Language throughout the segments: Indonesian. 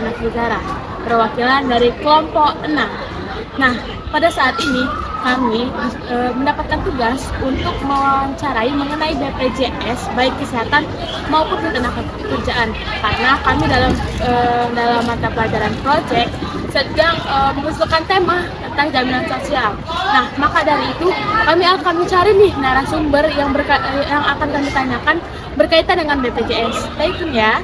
Asenak Negara, perwakilan dari kelompok 6. Nah, pada saat ini kami mendapatkan tugas untuk mewawancarai mengenai BPJS baik kesehatan maupun ketenaga kerjaan, karena kami dalam mata pelajaran project sedang mengusulkan tema tentang jaminan sosial. Nah, maka dari itu kami akan mencari nih narasumber yang akan kami tanyakan berkaitan dengan BPJS. Stay tune ya.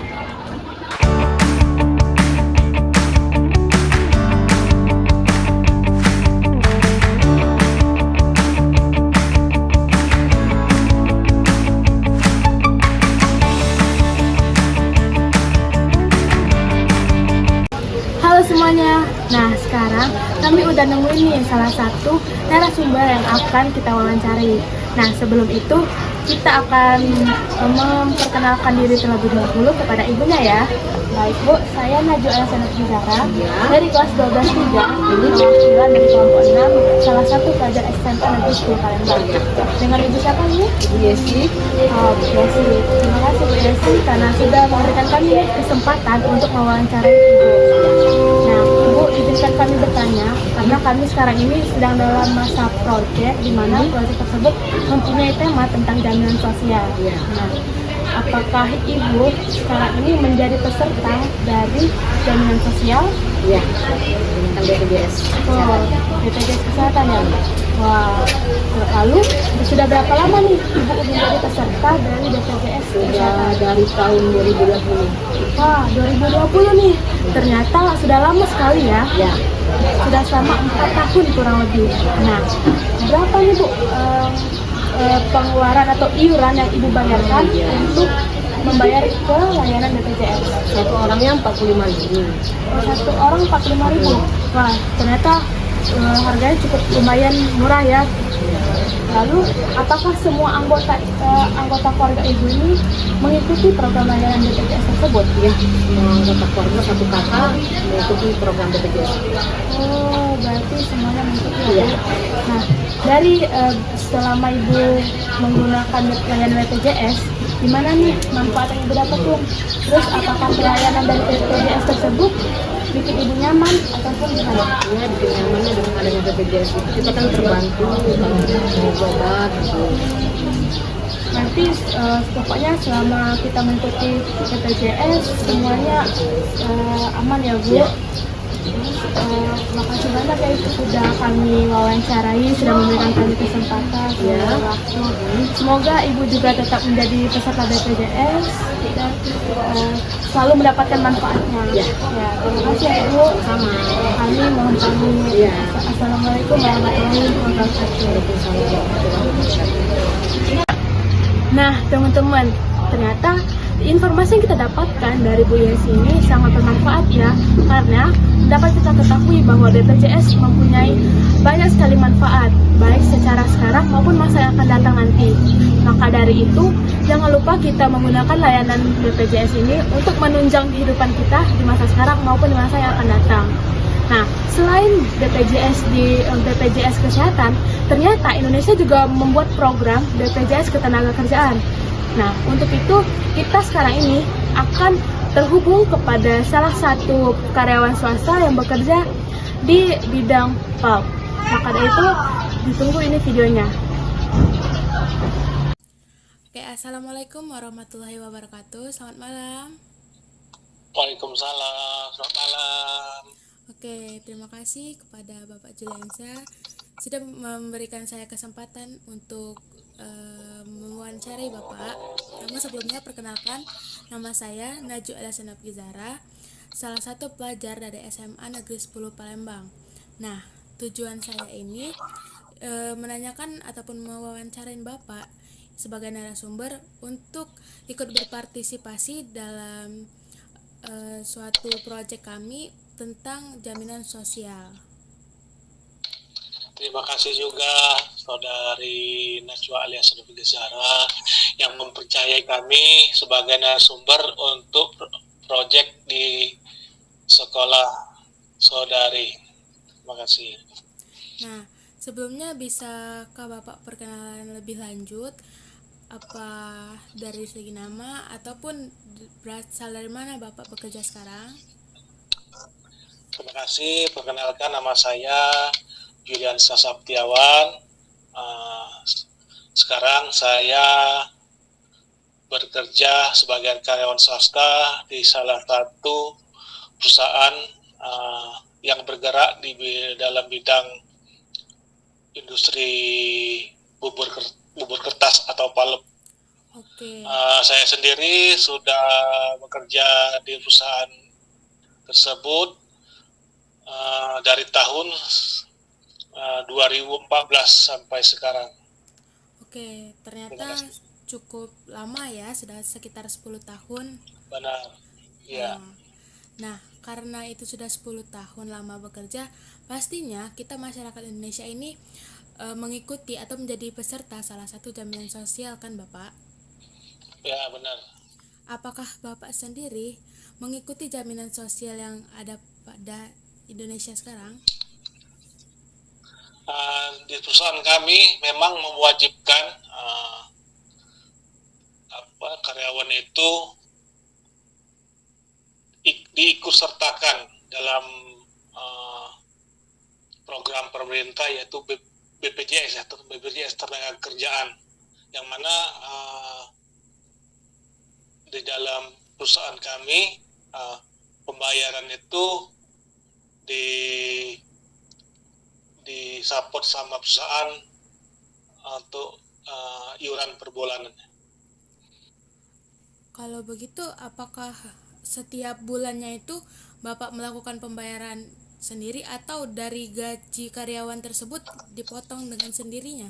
Halo semuanya. Nah, sekarang kami udah nemuin nih salah satu narasumber yang akan kita wawancari. Nah, sebelum itu kita akan memperkenalkan diri terlebih dahulu kepada ibunya ya. Baik Bu, saya Najwa Asenak Negara dari kelas 12-3, perwakilan dari kelompok 6, salah satu pelajar SMA Negeri 10 Palembang. Dengan ibu siapa ini? Ibu Yesi. Oh, Bu Yesi. Terima kasih Bu Yesi karena sudah memberikan kami kesempatan untuk mewawancarai Ibu. Nah, Ibu izinkan kami bertanya karena kami sekarang ini sedang dalam masa proyek di mana proyek tersebut mempunyai tema tentang jaminan sosial. Nah, apakah Ibu sekarang ini menjadi peserta dari jaminan sosial? Iya, tentang BPJS. Oh, BPJS kesehatan ya. Wah, lalu sudah berapa lama nih Ibu menjadi peserta dari BPJS Sudah kesehatan? dari tahun 2020. Wah, 2020 nih. Ternyata sudah lama sekali ya. Ya, Sudah selama 4 tahun kurang lebih. Nah, berapa nih Bu pengeluaran atau iuran yang Ibu bayarkan untuk membayar ke layanan BPJS? satu orangnya 45.000. Satu orang 45.000. Wah, ternyata harganya cukup lumayan murah ya. Lalu, apakah semua anggota keluarga Ibu ini mengikuti program layanan BPJS tersebut? Ya, semua anggota keluarga satu kakak mengikuti program BPJS. Oh, berarti semuanya mengikuti ya. Iya. Nah, dari selama Ibu menggunakan layanan BPJS, gimana nih manfaat yang Ibu dapat tuh? Terus apakah pelayanan dari BPJS tersebut bikin Ibu nyaman ataupun gimana? Ya, bikin nyamannya dengan adanya BPJS itu kita kan terbantu kalau mau berobat gitu. Nanti pokoknya selama kita mengikuti BPJS semuanya aman ya Bu. Ya. Makasih banyak ya Ibu sudah kami wawancarai, sudah memberikan kami kesempatan Ya. waktu. Semoga Ibu juga tetap menjadi peserta BPJS dan selalu mendapatkan manfaatnya. Ya. Ya, terima kasih ya Ibu. Sama. Kami mohon pamit. Ya. Assalamualaikum warahmatullahi wabarakatuh. Nah, teman-teman, ternyata informasi yang kita dapatkan dari Bu Yesi ini sangat bermanfaat ya, karena dapat kita ketahui bahwa BPJS mempunyai banyak sekali manfaat, baik secara sekarang maupun masa yang akan datang nanti. Maka dari itu, jangan lupa kita menggunakan layanan BPJS ini untuk menunjang kehidupan kita di masa sekarang maupun di masa yang akan datang. Nah, selain BPJS Kesehatan, ternyata Indonesia juga membuat program BPJS Ketenagakerjaan. Nah, untuk itu kita sekarang ini akan terhubung kepada salah satu karyawan swasta yang bekerja di bidang PALP. Maka dari itu, ditunggu ini videonya. Oke, Assalamualaikum warahmatullahi wabarakatuh. Selamat malam. Waalaikumsalam, selamat malam. Oke, terima kasih kepada Bapak Juliansa sudah memberikan saya kesempatan untuk mewawancarai Bapak. Namun sebelumnya perkenalkan, nama saya Najwa Asenak Negara, salah satu pelajar dari SMA Negeri 10 Palembang. Nah, tujuan saya ini menanyakan ataupun mewawancarain Bapak sebagai narasumber untuk ikut berpartisipasi dalam suatu proyek kami tentang jaminan sosial. Terima kasih juga Saudari Najwa alias Nabi Zahra yang mempercayai kami sebagai narasumber untuk proyek di sekolah Saudari. Terima kasih. Nah, sebelumnya bisakah Bapak perkenalan lebih lanjut apa dari segi nama ataupun berasal dari mana Bapak bekerja sekarang? Terima kasih. Perkenalkan, nama saya Julian Sasaptiawan. Uh, Sekarang saya bekerja sebagai karyawan swasta di salah satu perusahaan yang bergerak di dalam bidang industri bubur bubur kertas atau palem. Oke. Saya sendiri sudah bekerja di perusahaan tersebut dari tahun 2014 sampai sekarang. Oke, Terima ternyata kasih. cukup lama ya, sudah sekitar 10 tahun. Benar. Ya. Nah, karena itu sudah 10 tahun lama bekerja, pastinya kita masyarakat Indonesia ini mengikuti atau menjadi peserta salah satu jaminan sosial kan Bapak? Ya, benar. Apakah Bapak sendiri mengikuti jaminan sosial yang ada pada Indonesia sekarang? Di perusahaan kami memang mewajibkan karyawan itu diikutsertakan dalam program pemerintah yaitu BPJS atau BPJS Tenaga Kerjaan, yang mana di dalam perusahaan kami pembayaran itu disupport sama perusahaan untuk iuran per bulan. Kalau begitu, apakah setiap bulannya itu Bapak melakukan pembayaran sendiri atau dari gaji karyawan tersebut dipotong dengan sendirinya?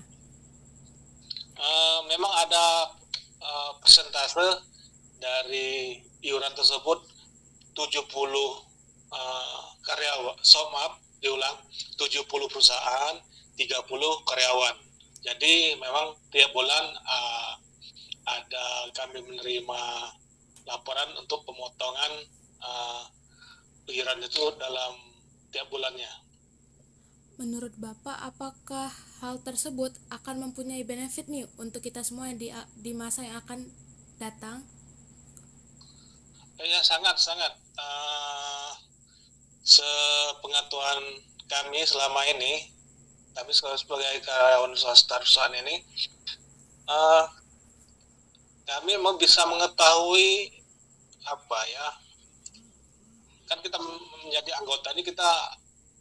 Memang ada persentase dari iuran tersebut 70 karyawan, maaf diulang, 70 perusahaan, 30 karyawan. Jadi memang tiap bulan ada kami menerima laporan untuk pemotongan iuran itu dalam tiap bulannya. Menurut Bapak, apakah hal tersebut akan mempunyai benefit nih untuk kita semua di masa yang akan datang? Ya, sangat. Sepengetahuan kami selama ini, kami sebagai karyawan swasta perusahaan ini, kami memang bisa mengetahui kan kita menjadi anggota ini, kita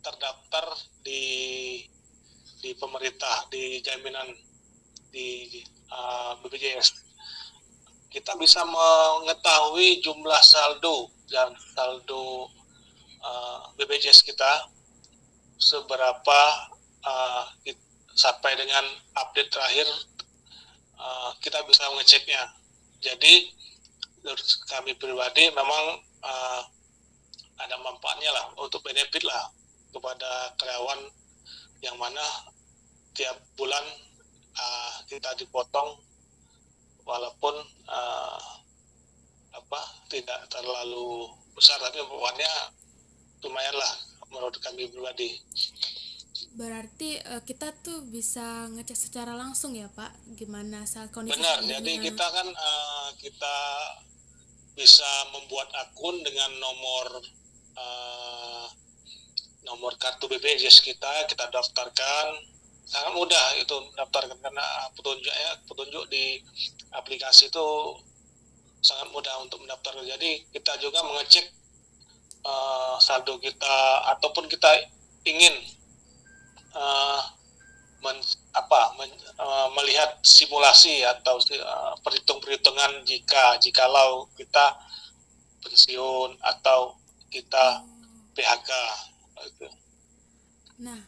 terdaftar di pemerintah, di jaminan di BPJS. Kita bisa mengetahui jumlah saldo dan saldo BPJS kita seberapa sampai dengan update terakhir kita bisa mengeceknya. Jadi menurut kami pribadi memang ada manfaatnya lah, untuk benefit lah kepada karyawan, yang mana tiap bulan kita dipotong walaupun tidak terlalu besar, tapi pokoknya lumayan lah menurut kami pribadi. Berarti kita tuh bisa ngecek secara langsung ya Pak, gimana saat kondisi. Benar, jadi kita kan kita bisa membuat akun dengan nomor kartu BPJS kita daftarkan. Sangat mudah itu daftarkan, karena petunjuk di aplikasi itu sangat mudah untuk mendaftarkan. Jadi kita juga mengecek saldo kita, ataupun kita ingin melihat simulasi atau perhitungan jikalau kita pensiun atau kita PHK gitu. Nah,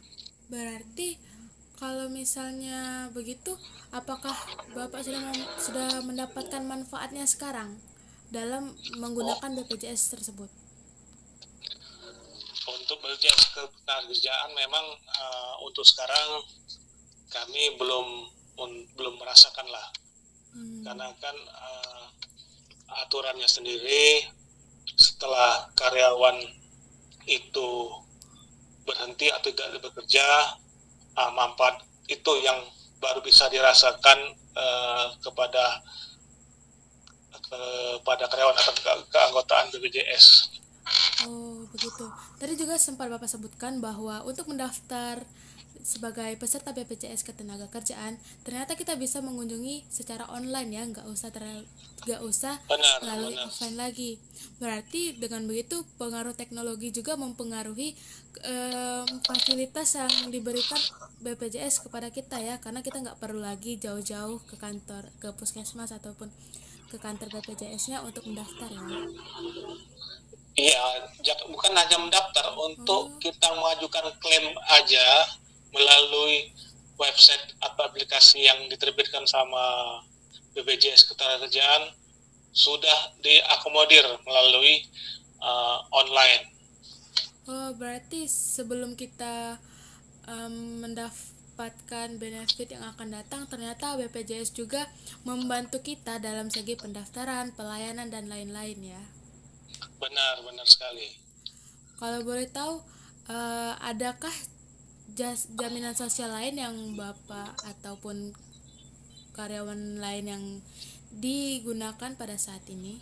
berarti kalau misalnya begitu, apakah Bapak sudah mendapatkan manfaatnya sekarang dalam menggunakan BPJS tersebut? Untuk BPJS Ketenagakerjaan memang untuk sekarang kami belum merasakan lah, karena kan aturannya sendiri, setelah karyawan itu berhenti atau tidak bekerja, manfaat itu yang baru bisa dirasakan kepada karyawan atau keanggotaan BPJS. Oh, begitu. Tadi juga sempat Bapak sebutkan bahwa untuk mendaftar sebagai peserta BPJS Ketenagakerjaan, ternyata kita bisa mengunjungi secara online ya, nggak usah Benar, melalui benar. offline lagi. Berarti dengan begitu pengaruh teknologi juga mempengaruhi fasilitas yang diberikan BPJS kepada kita ya, karena kita nggak perlu lagi jauh-jauh ke kantor, ke puskesmas ataupun ke kantor BPJS-nya untuk mendaftar ya. Iya, bukan hanya mendaftar, untuk Oh. kita mengajukan klaim aja melalui website atau aplikasi yang diterbitkan sama BPJS Ketenagakerjaan sudah diakomodir melalui online. Oh, berarti sebelum kita mendapatkan benefit yang akan datang, ternyata BPJS juga membantu kita dalam segi pendaftaran, pelayanan, dan lain-lain ya. Benar, benar sekali. Kalau boleh tahu, adakah jaminan sosial lain yang Bapak ataupun karyawan lain yang digunakan pada saat ini?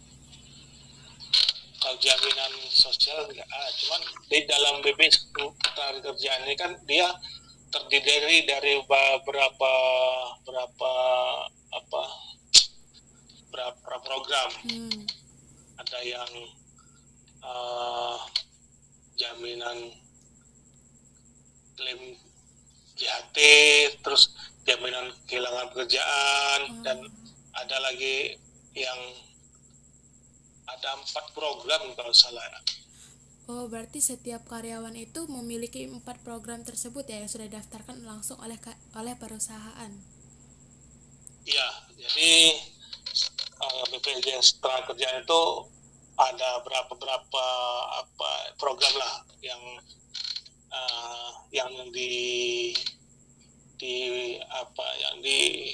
Kalau jaminan sosial enggak, cuman di dalam BPJS Ketenagakerjaan ini kan dia terdiri dari beberapa berapa apa berapa program. Hmm. Ada yang uh, jaminan klaim JHT, terus jaminan kehilangan pekerjaan, dan Oh. ada lagi yang ada 4 program kalau salah. Oh, berarti setiap karyawan itu memiliki 4 program tersebut ya yang sudah didaftarkan langsung oleh perusahaan. Iya, jadi BPJS Ketenagakerjaan itu ada berapa apa program lah yang di apa yang di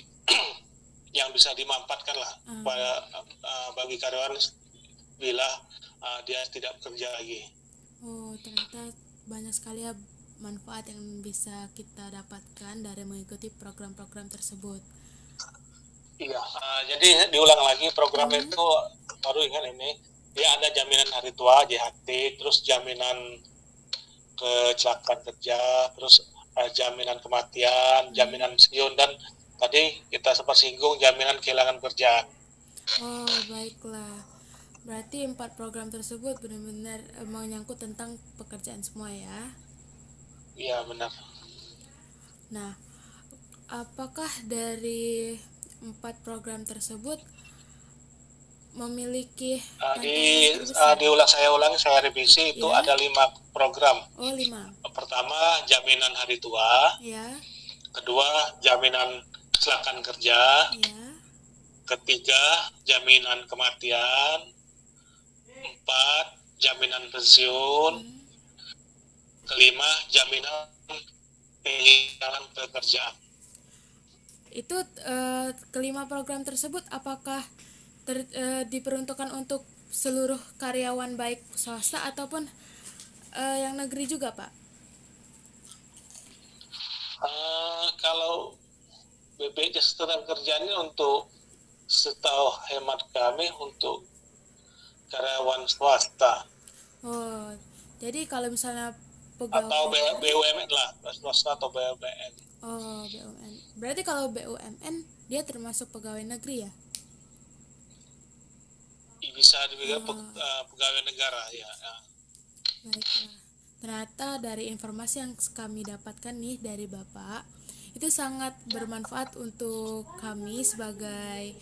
yang bisa dimanfaatkan lah pada bagi karyawan bila dia tidak bekerja lagi. Oh, ternyata banyak sekali ya manfaat yang bisa kita dapatkan dari mengikuti program-program tersebut. Iya, jadi diulang lagi program itu baru ingat ini. Dia ada jaminan hari tua JHT, terus jaminan kecelakaan kerja, terus jaminan kematian, jaminan pensiun, dan tadi kita sempat singgung jaminan kehilangan kerjaan. Oh, baiklah. Berarti 4 program tersebut benar-benar menyangkut tentang pekerjaan semua ya. Iya, benar. Nah, apakah dari 4 program tersebut memiliki tantangan terbesar? Saya ulangi, saya revisi, itu Ya. ada 5 program. Oh, 5. Pertama, jaminan hari tua. Ya. Kedua, jaminan kecelakaan kerja. Ya. Ketiga, jaminan kematian. 4, jaminan pensiun. Kelima, jaminan kehilangan pekerjaan. Itu kelima program tersebut apakah diperuntukkan untuk seluruh karyawan baik swasta ataupun yang negeri juga, Pak? Kalau BPJS Ketenagakerjaan ini untuk, setahu hemat kami, untuk karyawan swasta. Oh, jadi kalau misalnya Atau pegawai BUMN lah, swasta atau BUMN. Oh, BUMN. Berarti kalau BUMN dia termasuk pegawai negeri ya? Bisa dibilang pegawai negara ya. Baiklah. Ternyata dari informasi yang kami dapatkan nih dari Bapak, itu sangat bermanfaat untuk kami sebagai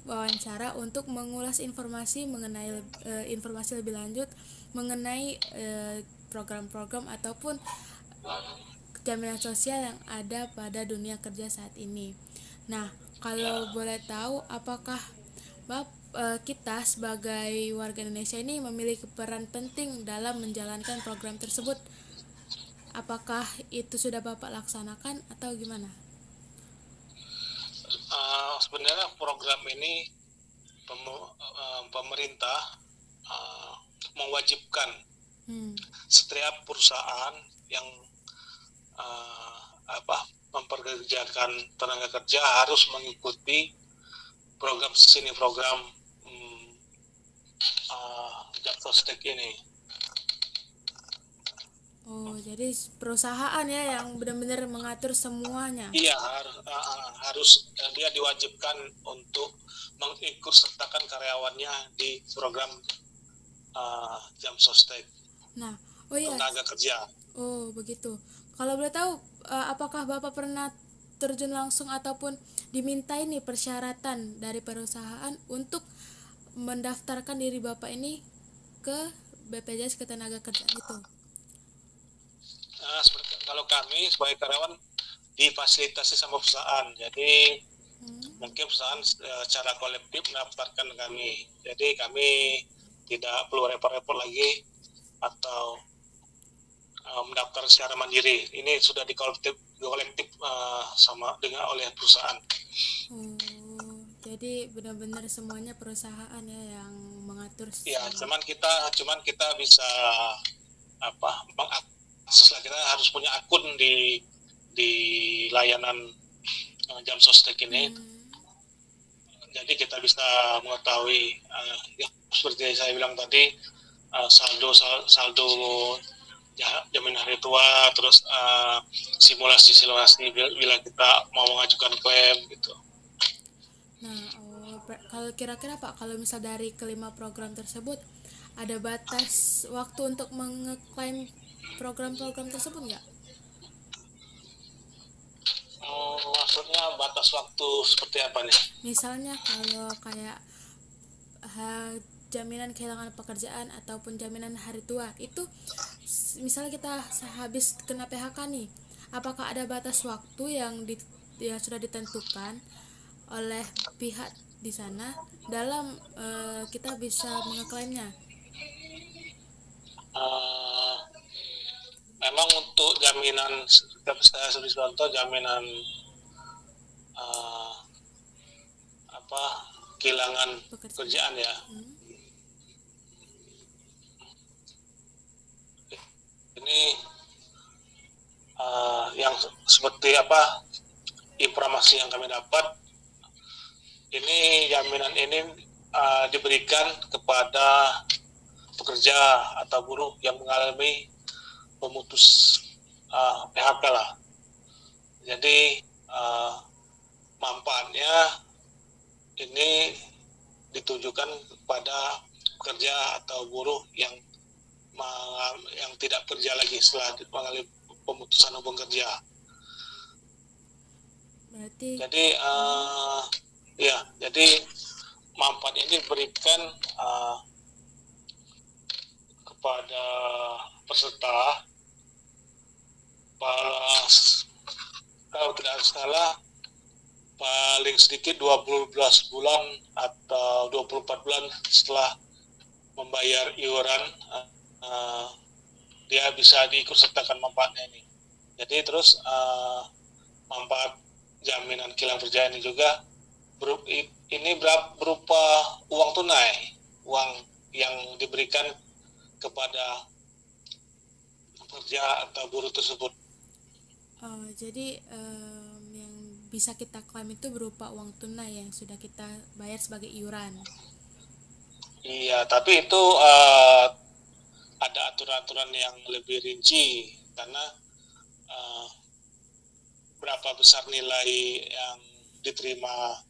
wawancara untuk mengulas informasi mengenai informasi lebih lanjut mengenai program-program ataupun jaminan sosial yang ada pada dunia kerja saat ini. Nah, kalau boleh tahu, apakah kita sebagai warga Indonesia ini memiliki peran penting dalam menjalankan program tersebut? Apakah itu sudah Bapak laksanakan atau gimana? Sebenarnya program ini pemerintah mewajibkan setiap perusahaan yang memperkerjakan tenaga kerja harus mengikuti program Japsostek ini. Oh, jadi perusahaan ya yang benar-benar mengatur semuanya. Iya, harus dia diwajibkan untuk mengikutsertakan karyawannya di program Jamsostek Nah, oh iya, tenaga kerja. oh begitu. Kalau boleh tahu, apakah Bapak pernah terjun langsung ataupun dimintai nih persyaratan dari perusahaan untuk mendaftarkan diri Bapak ini ke BPJS Ketenagakerjaan itu? Kalau kami sebagai karyawan difasilitasi sama perusahaan, jadi mungkin perusahaan secara kolektif mendaftarkan kami, jadi kami tidak perlu repot-repot lagi atau mendaftar secara mandiri. Ini sudah dikolektif sama dengan oleh perusahaan. Oh, jadi benar-benar semuanya perusahaan ya yang mengatur. Ya, cuman kita bisa mengakses lah, kita harus punya akun di layanan Jamsostek ini. Jadi kita bisa mengetahui ya seperti saya bilang tadi, saldo jaminan hari tua, terus simulasi bila kita mau mengajukan klaim gitu. Nah, kalau kira-kira Pak, kalau misal dari kelima program tersebut ada batas waktu untuk mengeklaim program-program tersebut nggak? Maksudnya batas waktu seperti apa nih? Misalnya kalau kayak jaminan kehilangan pekerjaan ataupun jaminan hari tua itu, misalnya kita habis kena PHK nih, apakah ada batas waktu yang sudah ditentukan oleh pihak di sana dalam kita bisa mengeklaimnya? Memang untuk jaminan, saya sebagai contoh jaminan kehilangan pekerjaan ya. Ini yang seperti informasi yang kami dapat, ini jaminan ini diberikan kepada pekerja atau buruh yang mengalami pemutus PHK lah. Jadi manfaatnya ini ditujukan kepada pekerja atau buruh yang tidak kerja lagi setelah mengalami pemutusan hubungan kerja. Jadi jadi manfaat ini diberikan kepada peserta kalau tidak salah paling sedikit 12 bulan atau 24 bulan setelah membayar iuran, dia bisa diikutsertakan manfaatnya ini. Jadi terus manfaat jaminan kehilangan pekerjaan ini juga berupa uang tunai, uang yang diberikan kepada pekerja atau buruh tersebut. Jadi yang bisa kita klaim itu berupa uang tunai yang sudah kita bayar sebagai iuran. Iya, tapi itu ada aturan-aturan yang lebih rinci karena berapa besar nilai yang diterima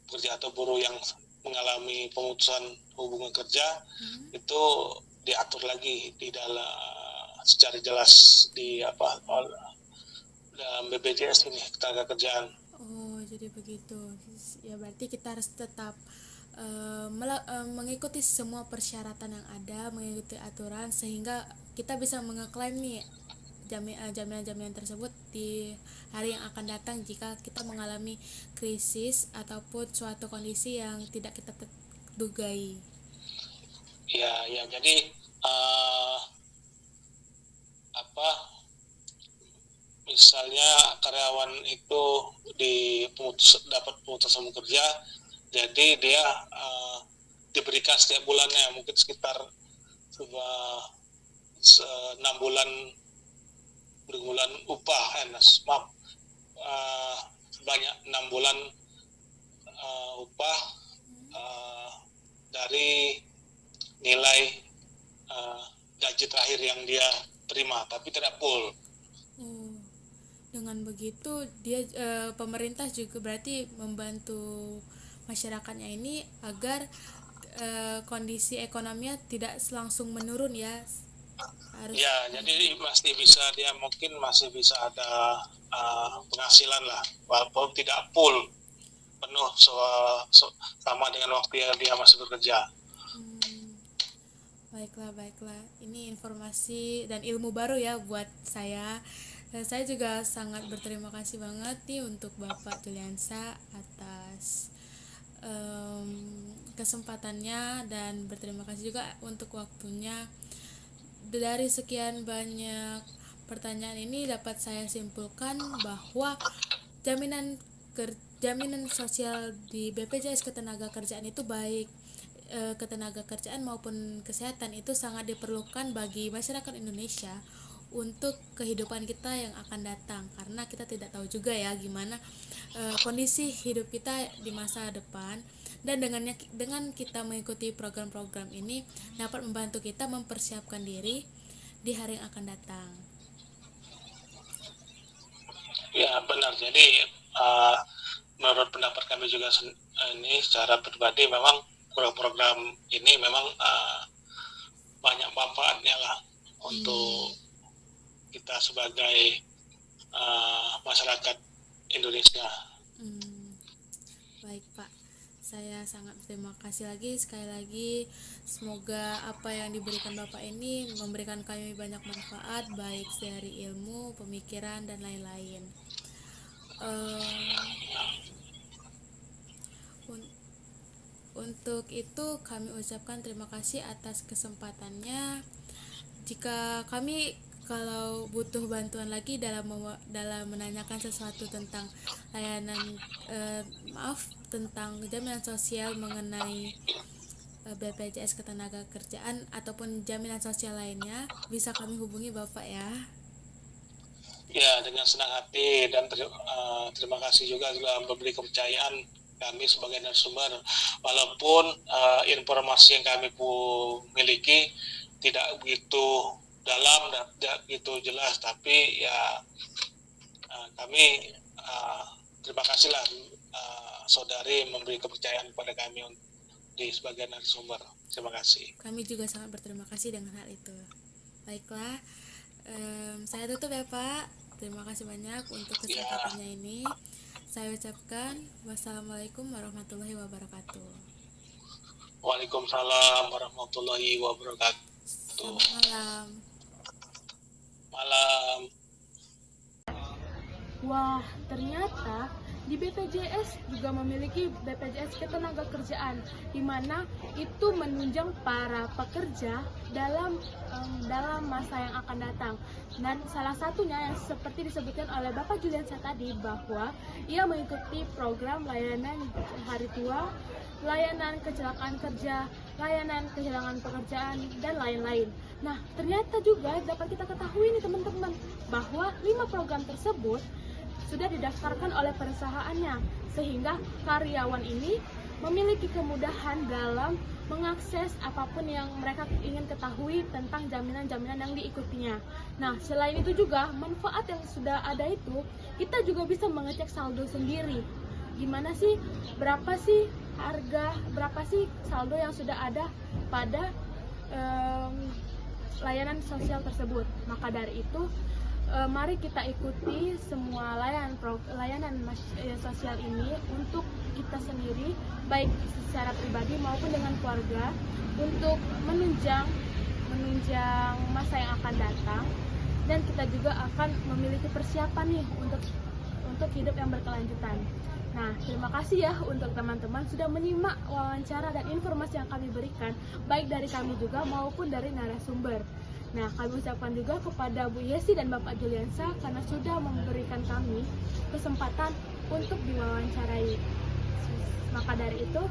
pekerja atau buruh yang mengalami pemutusan hubungan kerja itu diatur lagi di dalam secara jelas di dalam BPJS ini Ketenagakerjaan. Oh, jadi begitu. Ya berarti kita harus tetap mengikuti semua persyaratan yang ada, mengikuti aturan sehingga kita bisa mengeklaim nih jaminan-jaminan tersebut di hari yang akan datang jika kita mengalami krisis ataupun suatu kondisi yang tidak kita dugai. Ya, jadi misalnya karyawan itu dapat pemutusan kerja, jadi dia diberikan setiap bulannya mungkin sekitar 6 bulan berbulan upah, sebanyak 6 bulan upah dari nilai gaji terakhir yang dia terima, tapi tidak full. Oh, dengan begitu dia pemerintah juga berarti membantu masyarakatnya ini agar kondisi ekonominya tidak langsung menurun ya. Harus Ya, jadi dia mungkin masih bisa ada penghasilan lah, walaupun tidak full penuh sama dengan waktu yang dia masih bekerja. Baiklah. Ini informasi dan ilmu baru ya buat saya. Dan saya juga sangat berterima kasih banget nih untuk Bapak Juliansa atas kesempatannya, dan berterima kasih juga untuk waktunya. Dari sekian banyak pertanyaan ini dapat saya simpulkan bahwa jaminan sosial di BPJS Ketenagakerjaan itu baik ketenagakerjaan maupun kesehatan itu sangat diperlukan bagi masyarakat Indonesia untuk kehidupan kita yang akan datang, karena kita tidak tahu juga ya gimana kondisi hidup kita di masa depan, dan dengan kita mengikuti program-program ini dapat membantu kita mempersiapkan diri di hari yang akan datang. Ya benar, jadi menurut pendapat kami juga ini secara pribadi memang program-program ini memang banyak manfaatnya lah untuk kita sebagai masyarakat Indonesia. Baik Pak, saya sangat terima kasih sekali lagi. Semoga apa yang diberikan Bapak ini memberikan kami banyak manfaat, baik dari ilmu, pemikiran, dan lain-lain. Untuk itu kami ucapkan terima kasih atas kesempatannya. Jika kami kalau butuh bantuan lagi dalam menanyakan sesuatu tentang layanan tentang jaminan sosial mengenai BPJS Ketenagakerjaan ataupun jaminan sosial lainnya, bisa kami hubungi Bapak ya. Ya, dengan senang hati, dan terima kasih juga telah memberi kepercayaan kami sebagai narasumber, walaupun informasi yang kami miliki tidak begitu dalam dan tidak begitu jelas, tapi ya kami terima kasihlah saudari memberi kepercayaan kepada kami di sebagai narasumber. Terima kasih. Kami juga sangat berterima kasih dengan hal itu. Baiklah, saya tutup ya Pak. Terima kasih banyak untuk kesempatannya ini. Saya ucapkan wassalamualaikum warahmatullahi wabarakatuh. Waalaikumsalam warahmatullahi wabarakatuh. Selamat malam. Wah, ternyata di BPJS juga memiliki BPJS Ketenagakerjaan, di mana itu menunjang para pekerja dalam masa yang akan datang. Dan salah satunya yang seperti disebutkan oleh Bapak Juliansa tadi, bahwa ia mengikuti program layanan hari tua, layanan kecelakaan kerja, layanan kehilangan pekerjaan, dan lain-lain. Nah, ternyata juga dapat kita ketahui nih teman-teman, bahwa 5 program tersebut sudah didaftarkan oleh perusahaannya, sehingga karyawan ini memiliki kemudahan dalam mengakses apapun yang mereka ingin ketahui tentang jaminan-jaminan yang diikutinya. Nah, selain itu juga manfaat yang sudah ada itu, kita juga bisa mengecek saldo sendiri. Gimana sih, berapa sih harga, berapa sih saldo yang sudah ada pada layanan sosial tersebut. Maka dari itu, mari kita ikuti semua layanan sosial ini untuk kita sendiri, baik secara pribadi maupun dengan keluarga, untuk menunjang masa yang akan datang, dan kita juga akan memiliki persiapan nih untuk hidup yang berkelanjutan. Nah, terima kasih ya untuk teman-teman sudah menyimak wawancara dan informasi yang kami berikan, baik dari kami juga maupun dari narasumber. Nah, kami ucapkan juga kepada Bu Yesi dan Bapak Juliansa karena sudah memberikan kami kesempatan untuk diwawancarai. Maka dari itu,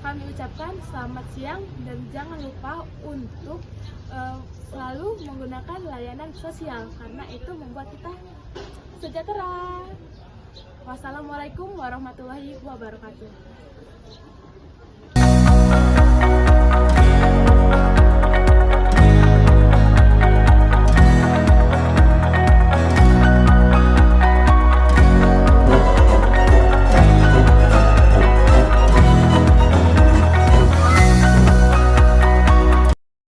kami ucapkan selamat siang, dan jangan lupa untuk selalu menggunakan layanan sosial, karena itu membuat kita sejahtera. Wassalamualaikum warahmatullahi wabarakatuh.